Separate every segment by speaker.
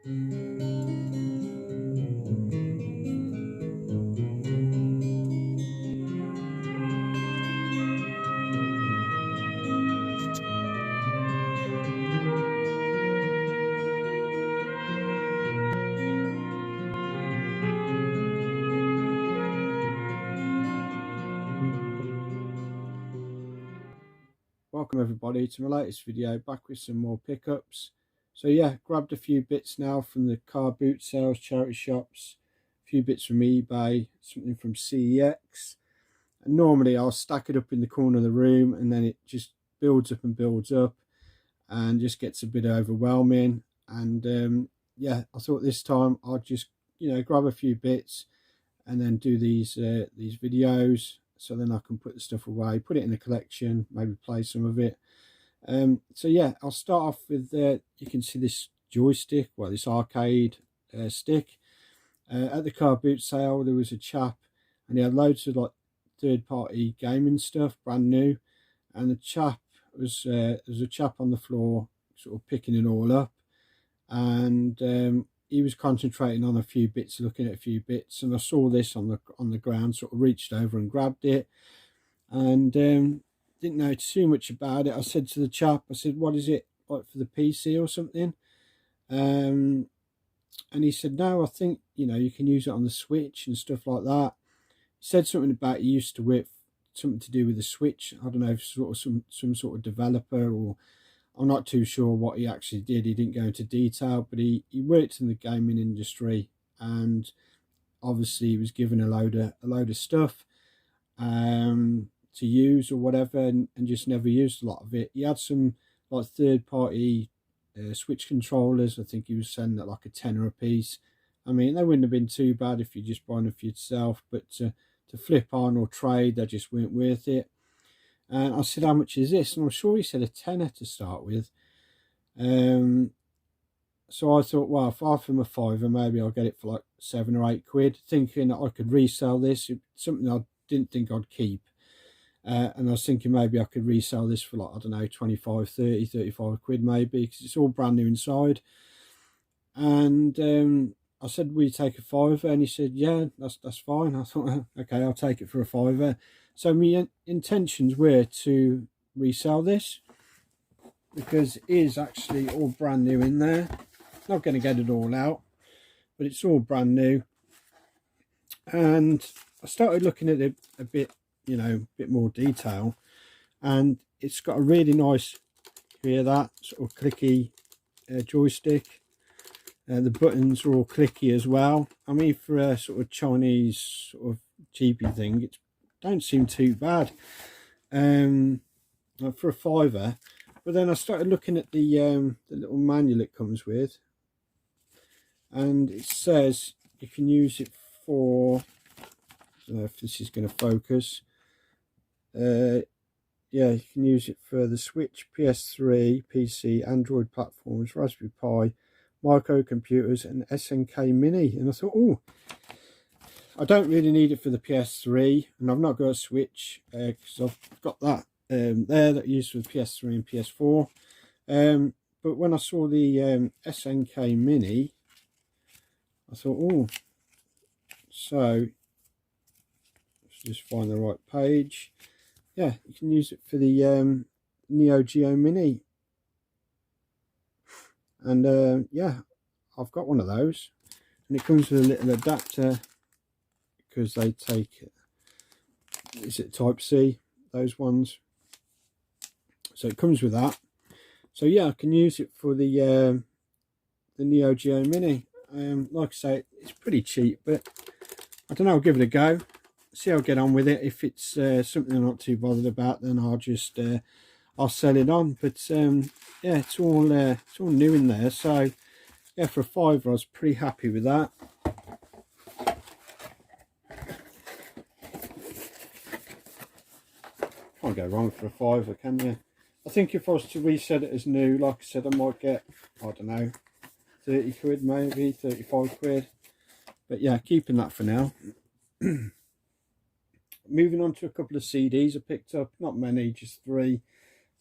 Speaker 1: Welcome everybody to my latest video, back with some more pickups. So yeah, grabbed a few bits now from the car boot sales, charity shops, a few bits from eBay, something from CEX. And normally I'll stack it up in the corner of the room and then it just builds up and just gets a bit overwhelming. And yeah, I thought this time I'd just, grab a few bits and then do these videos, so then I can put the stuff away, put it in a collection, maybe play some of it. So yeah, I'll start off with, you can see this joystick, well, this arcade stick. At the car boot sale, there was a chap, and he had loads of like third-party gaming stuff, brand new. And the chap was, there was a chap on the floor, sort of picking it all up, and he was concentrating on a few bits, looking at a few bits, and I saw this on the ground, sort of reached over and grabbed it, and didn't know too much about it. I said to the chap, I said, what is it, like for the PC or something? And he said, no, I think, you can use it on the Switch and stuff like that. He said something about he used to whip, something to do with the Switch. I don't know, if sort of some sort of developer, or I'm not too sure what he actually did. He didn't go into detail, but he worked in the gaming industry, and obviously he was given a load of stuff to use or whatever, and just never used a lot of it. He had some like third-party Switch controllers. I think he was selling at like a tenner a piece. I mean, they wouldn't have been too bad if you're just buying them for yourself, but to flip on or trade, they just weren't worth it. And I said, how much is this? And I'm sure he said a tenner to start with. So I thought, well, if I offer him a fiver, maybe I'll get it for like £7 or £8, thinking that I could resell this. It's something I didn't think I'd keep. And I was thinking maybe I could resell this for like, I don't know, 25, 30, 35 quid maybe, because it's all brand new inside. And I said, will you take a fiver? And he said, yeah, that's fine. I thought, okay, I'll take it for a fiver. So my intentions were to resell this, because it is actually all brand new in there. Not going to get it all out, but it's all brand new. And I started looking at it a bit, a bit more detail, and it's got a really nice, hear that sort of clicky joystick. The buttons are all clicky as well. I mean, for a sort of Chinese sort of cheapy thing, it don't seem too bad for a fiver. But then I started looking at the little manual it comes with, and it says you can use it for, I don't know if this is going to focus. Yeah, you can use it for the Switch, PS3, PC, Android platforms, Raspberry Pi, microcomputers, and SNK Mini. And I thought, oh, I don't really need it for the PS3, and I've not got a Switch because I've got that there that I use for the PS3 and PS4. But when I saw the SNK Mini, I thought, oh, so let's just find the right page. Yeah, you can use it for the Neo Geo Mini. And yeah, I've got one of those, and it comes with a little adapter, because they take, is it Type C, those ones? So it comes with that. So yeah, I can use it for the Neo Geo Mini. Like I say, it's pretty cheap, but I don't know, I'll give it a go, see how I get on with it. If it's something I'm not too bothered about, then I'll just I'll sell it on. But yeah, it's all new in there. So yeah, for a fiver, I was pretty happy with that. Can't go wrong for a fiver, can you? I think if I was to reset it as new, like I said, I might get, I don't know, 30 quid maybe, 35 quid. But yeah, keeping that for now. Moving on to a couple of CDs I picked up, not many, just 3.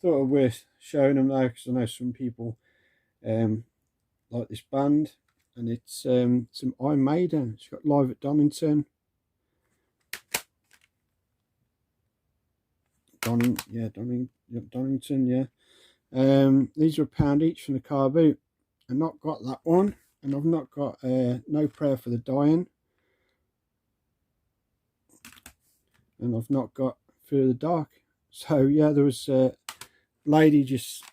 Speaker 1: Thought it was worth showing them though, because I know some people like this band. and it's some Iron Maiden. It's got Live at Donington. Donington, yeah. These are £1 each from the car boot. I've not got that one, and I've not got No Prayer for the Dying, and I've not got Fear the Dark. So yeah, there was a lady, just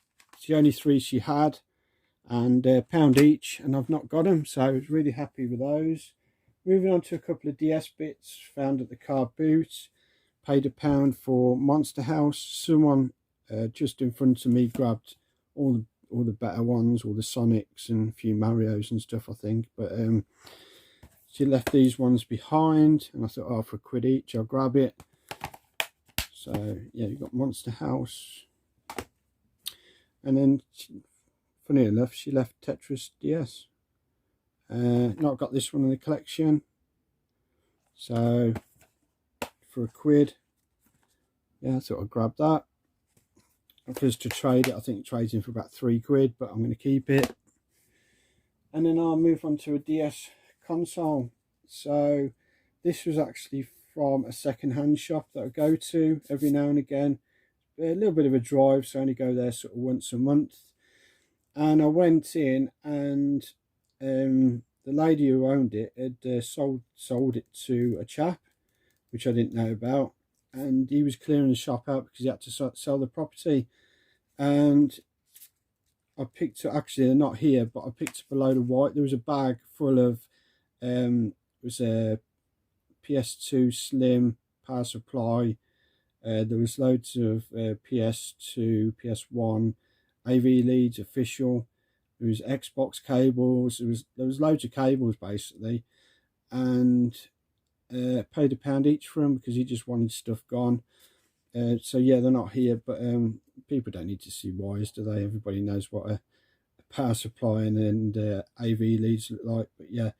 Speaker 1: the only 3 she had, and £1 each, and I've not got them, so I was really happy with those. Moving on to a couple of DS bits found at the car boot. Paid £1 for Monster House. Someone just in front of me grabbed all the better ones, all the Sonics and a few Marios and stuff, I think. But she left these ones behind, and I thought, oh, for £1 each, I'll grab it. So yeah, you've got Monster House, and then funny enough, she left Tetris DS. Not got this one in the collection, so for £1, yeah, I thought I'd grab that. If I was to trade it, I think it trades in for about £3, but I'm going to keep it. And then I'll move on to a DS console. So this was actually from a second-hand shop that I go to every now and again. A little bit of a drive, so I only go there sort of once a month. And I went in, and the lady who owned it had sold it to a chap, which I didn't know about, and he was clearing the shop out because he had to sell the property. And I picked up, actually they're not here, but I picked up a load of white. There was a bag full of it was a PS2 Slim power supply. There was loads of PS2, PS1 AV leads official. There was Xbox cables. There was loads of cables basically, and paid £1 each for them because he just wanted stuff gone. So yeah, they're not here, but people don't need to see wires, do they? Everybody knows what a power supply and AV leads look like. But yeah,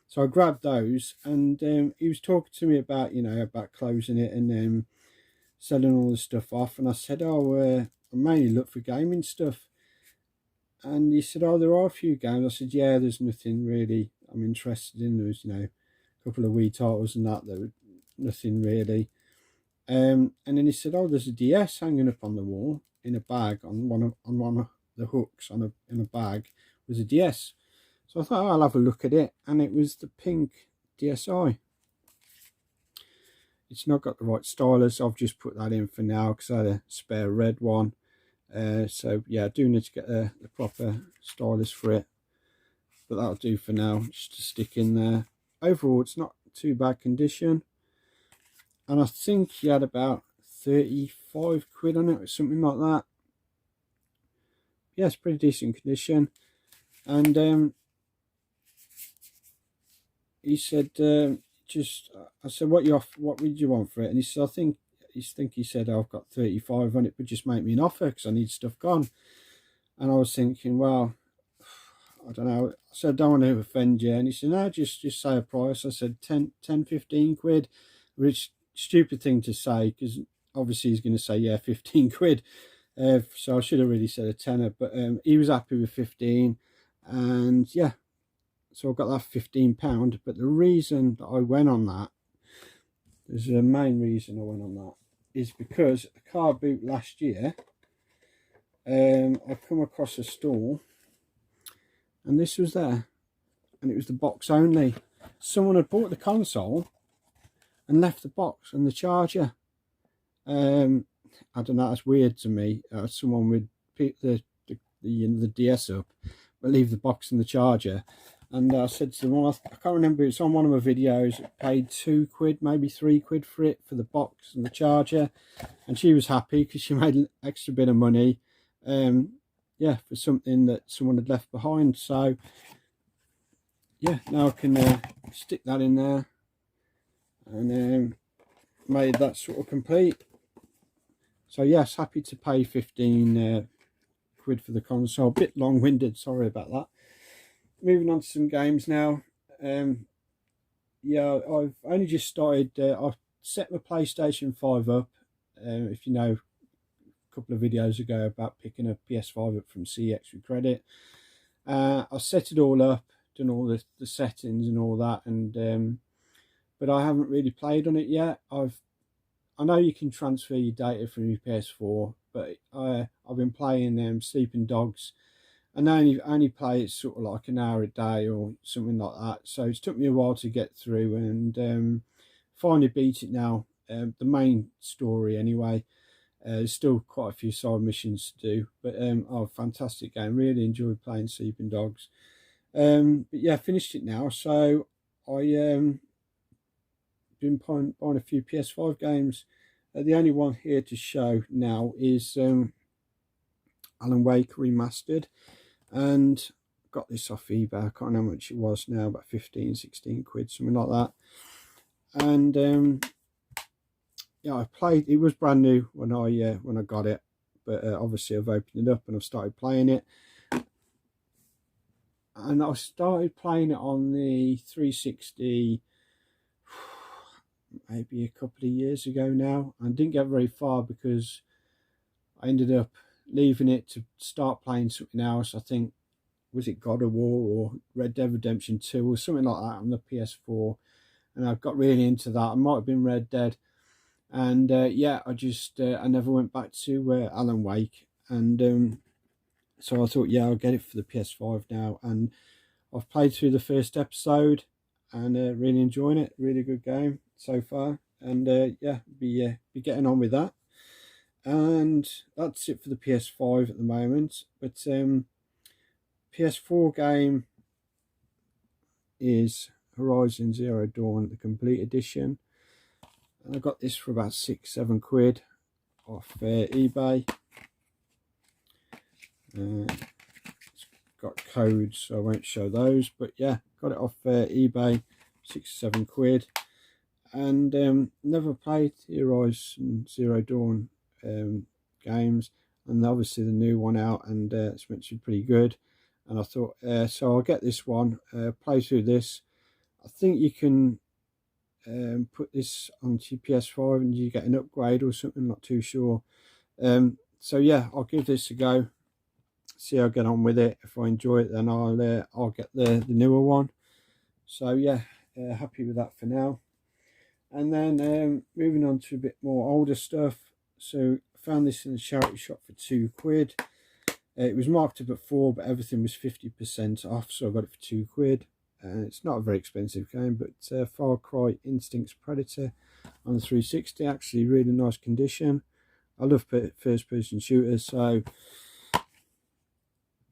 Speaker 1: so I grabbed those, and he was talking to me about, about closing it and selling all the stuff off. And I said, oh, I mainly look for gaming stuff. And he said, oh, there are a few games. I said, yeah, there's nothing really I'm interested in. There's, a couple of Wii titles and that were nothing really. And then he said, oh, there's a DS hanging up on the wall in a bag, on one of the hooks in a bag was a DS. So I thought, oh, I'll have a look at it, and it was the pink DSi. It's not got the right stylus. I've just put that in for now because I had a spare red one. So yeah, I do need to get the proper stylus for it, but that'll do for now, just to stick in there. Overall, it's not too bad condition, and I think he had about £35 on it or something like that. Yeah, it's pretty decent condition. And he said, I said, what would you want for it? And he said, he said, oh, I've got 35 on it, but just make me an offer because I need stuff gone. And I was thinking, well, I don't know. I said, I don't want to offend you. And he said, no, just say a price. I said 15 quid, which stupid thing to say because obviously he's going to say, yeah, 15 quid. So I should have really said a tenner, but he was happy with 15, and yeah, so I got that £15. But the reason that I went on that, there's a main reason I went on that, is because at the car boot last year, I come across a stall, and this was there, and it was the box only. Someone had bought the console and left the box and the charger. I don't know, that's weird to me. Someone would pick the DS up but leave the box and the charger. And I said to them, well, I can't remember, it's on one of my videos, paid £2, maybe £3 for it, for the box and the charger. And she was happy because she made an extra bit of money, yeah, for something that someone had left behind. So yeah, now I can stick that in there, and made that sort of complete. So yes, happy to pay 15 quid for the console. A bit long-winded, sorry about that. Moving on to some games now. Yeah, I've only just started. I set my PlayStation 5 up. If you know, a couple of videos ago about picking a PS5 up from CX with credit. I set it all up, done all the settings and all that, and but I haven't really played on it yet. I know you can transfer your data from your PS4, but I've been playing Sleeping Dogs, and I only play it sort of like an hour a day or something like that. So it's took me a while to get through, and finally beat it now. The main story anyway. There's still quite a few side missions to do, but oh, fantastic game. Really enjoyed playing Sleeping Dogs. But yeah, finished it now. So I been buying a few PS5 games. The only one here to show now is Alan Wake Remastered, and got this off eBay. I can't know how much it was now, about 15, 16 quid, something like that. And yeah, I played. It was brand new when I got it, but obviously I've opened it up and I've started playing it. And I started playing it on the 360 maybe a couple of years ago now, and didn't get very far because I ended up leaving it to start playing something else. I think, was it God of War or Red Dead Redemption 2 or something like that on the PS4, and I got really into that. It might have been Red Dead, and yeah, I never went back to Alan Wake, and so I thought, yeah, I'll get it for the PS5 now, and I've played through the first episode and really enjoying it. Really good game so far, and yeah, be getting on with that. And that's it for the PS5 at the moment. But PS4 game is Horizon Zero Dawn, the complete edition. And I got this for about 6-7 quid off eBay. It's got codes, so I won't show those. But yeah, got it off eBay, 6-7 quid. And never played the Horizon Zero Dawn games, and obviously the new one out, and it's meant to be pretty good. And I thought, so I'll get this one, play through this. I think you can put this onto your PS5 and you get an upgrade or something, not too sure. So yeah, I'll give this a go, see how I get on with it. If I enjoy it, then I'll get the newer one. So yeah, happy with that for now. And then moving on to a bit more older stuff. So I found this in the charity shop for 2 quid. It was marked up at 4, but everything was 50% off, so I got it for 2 quid. It's not a very expensive game, but Far Cry Instincts Predator on the 360, actually really nice condition. I love first-person shooters, so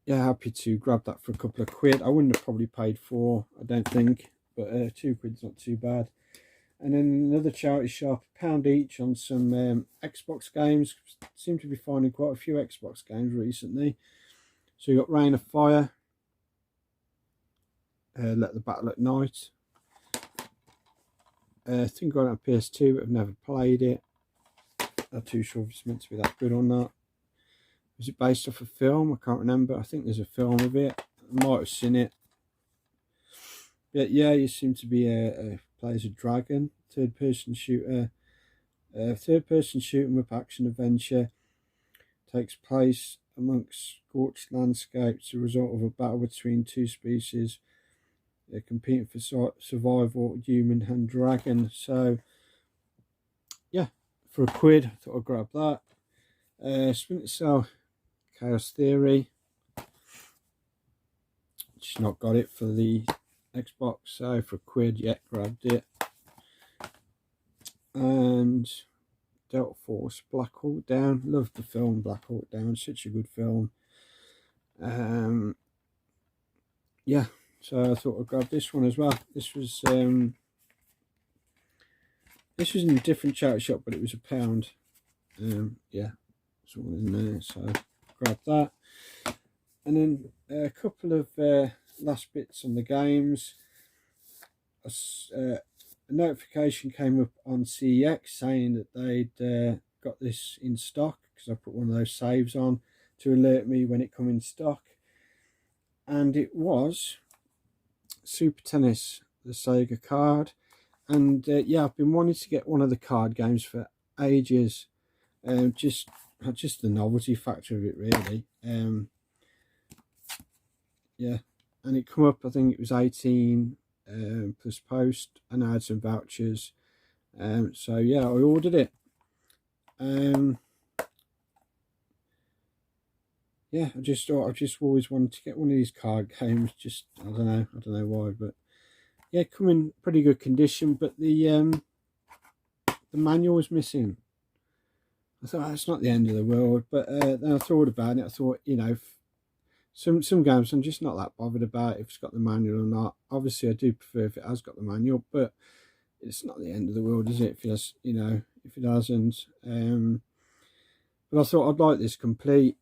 Speaker 1: yeah, happy to grab that for a couple of quid. I wouldn't have probably paid 4, I don't think, but 2 quid's not too bad. And then another charity shop, £1 each on some Xbox games. Seem to be finding quite a few Xbox games recently. So you got Reign of Fire, Let the Battle at Night. I think I got it on PS2, but I've never played it. Not too sure if it's meant to be that good or not. Was it based off a film? I can't remember. I think there's a film of it. I might have seen it. But yeah, you seem to be play as a dragon, third-person shooter. Third-person shoot 'em up action adventure. Takes place amongst scorched landscapes, as a result of a battle between two species. They're competing for survival, human and dragon. So yeah, for a quid, I thought I'd grab that. Splinter Cell Chaos Theory. Just not got it for the Xbox, so for a quid, yeah, grabbed it. And Delta Force Black Hawk Down. Loved the film Black Hawk Down, such a good film. Yeah, so I thought I'd grab this one as well. This was in a different charity shop, but it was £1. Yeah, it's all in there, so grab that. And then a couple of last bits on the games. A notification came up on CEX saying that they'd got this in stock, because I put one of those saves on to alert me when it come in stock, and it was Super Tennis, the Sega card. And yeah, I've been wanting to get one of the card games for ages. Just the novelty factor of it, really. Yeah, and it come up, I think it was 18 plus post, and I had some vouchers. So yeah, I ordered it. Yeah, I just always wanted to get one of these card games. Just I don't know why, but yeah, come in pretty good condition. But the manual was missing. I thought that's not the end of the world, but then I thought about it. I thought, you know, some games I'm just not that bothered about if it's got the manual or not. Obviously, I do prefer if it has got the manual, but it's not the end of the world, is it? If it has, you know, if it hasn't. But I thought I'd like this complete.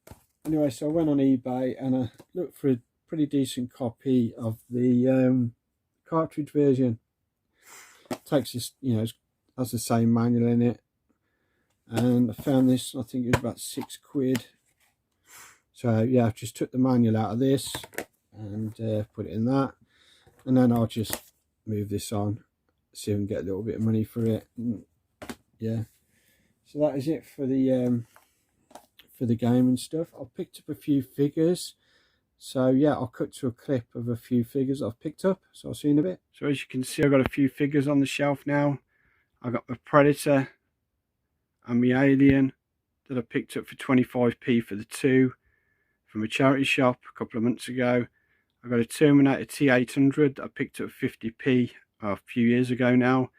Speaker 1: Anyway, so I went on eBay and I looked for a pretty decent copy of the cartridge version. It takes this, you know, has the same manual in it, and I found this. I think it was about £6. So yeah, I just took the manual out of this and put it in that, and then I'll just move this on, see if I can get a little bit of money for it. And yeah, so that is it for the game and stuff. I picked up a few figures, so yeah, I'll cut to a clip of a few figures I've picked up, so I'll see you in a bit. So as you can see, I've got a few figures on the shelf now. I got my Predator and my Alien that I picked up for 25p for the two from a charity shop a couple of months ago. I got a Terminator T800 that I picked up 50p a few years ago now.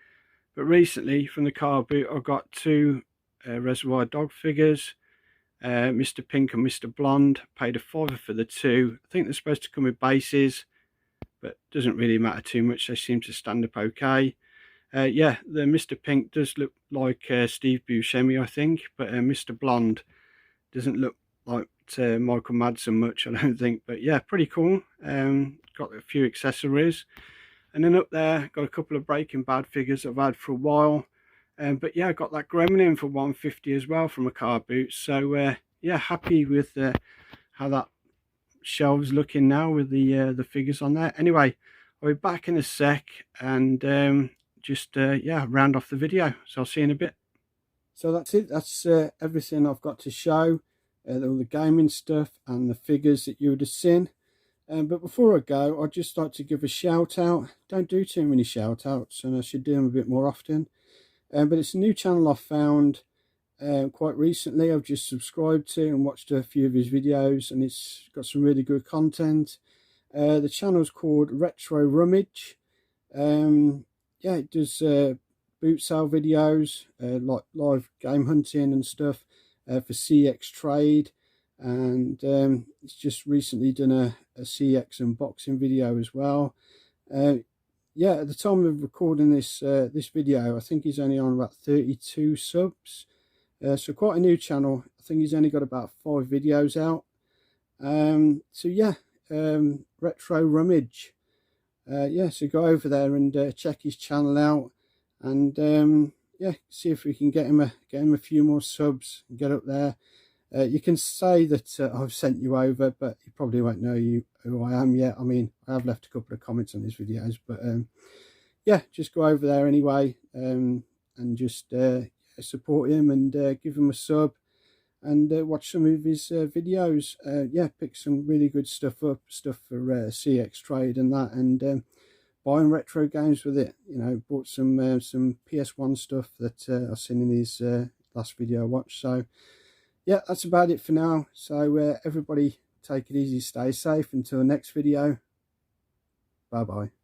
Speaker 1: But recently from the car boot, I got two Reservoir Dog figures. Mr. Pink and Mr. Blonde. Paid a £5 for the two. I think they're supposed to come with bases, but doesn't really matter too much. They seem to stand up okay. Yeah, the Mr. Pink does look like Steve Buscemi, I think, but Mr. Blonde doesn't look like Michael Madsen much, I don't think. But yeah, pretty cool. Got a few accessories, and then up there got a couple of Breaking Bad figures I've had for a while. But yeah, I got that Gremlin for 150 as well from a car boot. So yeah, happy with how that shelves looking now with the figures on there. Anyway, I'll be back in a sec and just yeah, round off the video. So I'll see you in a bit. So that's it. That's everything I've got to show. All the gaming stuff and the figures that you would have seen. But before I go, I'd just like to give a shout out. Don't do too many shout outs, and I should do them a bit more often. But it's a new channel I've found quite recently. I've just subscribed to and watched a few of his videos, and it's got some really good content. The channel's called Retro Rummage. Yeah, it does boot sale videos, like live game hunting and stuff for CX Trade. And it's just recently done a CX unboxing video as well. Yeah, at the time of recording this this video, I think he's only on about 32 subs. So quite a new channel. I think he's only got about 5 videos out. So yeah, Retro Rummage. Yeah, so go over there and check his channel out, and yeah, see if we can get him a few more subs and get up there. You can say that I've sent you over, but you probably won't know who I am yet. I mean, I have left a couple of comments on his videos, but yeah, just go over there anyway, and just support him and give him a sub, and watch some of his videos. Yeah, pick some really good stuff up, stuff for CX Trade and that, and buying retro games with it. You know, bought some PS1 stuff that I've seen in his last video I watched. So yeah, that's about it for now. So everybody take it easy, stay safe until the next video. Bye bye.